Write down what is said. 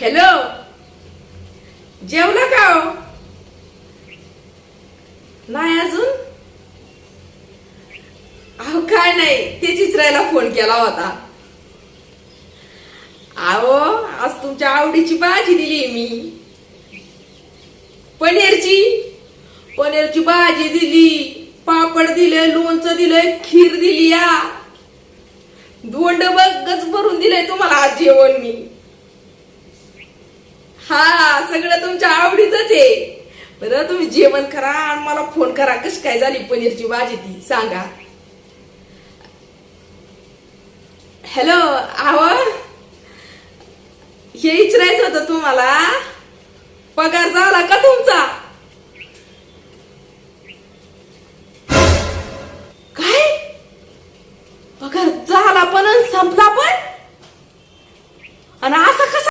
Hello, जेवला का हो? नाही अजून. अहो काय नाही, त्याचीच राहायला फोन केला होता. अहो आज तुमच्या आवडीची भाजी दिली मी. पनीरची पनीरची भाजी दिली, पापड दिले, लोणचं दिलंय, खीर दिली, या दोंड बगच भरून दिलंय तुम्हाला आज जेवण मी. हा, सगळं तुमच्या आवडीच आहे. बरं तुम्ही जेवण करा आणि मला फोन करा, कशी काय झाली पनीरची भाजी ती सांगा. हॅलो, आहो हे विचारायचं होतं तुम्हाला, पगार झाला का तुमचा?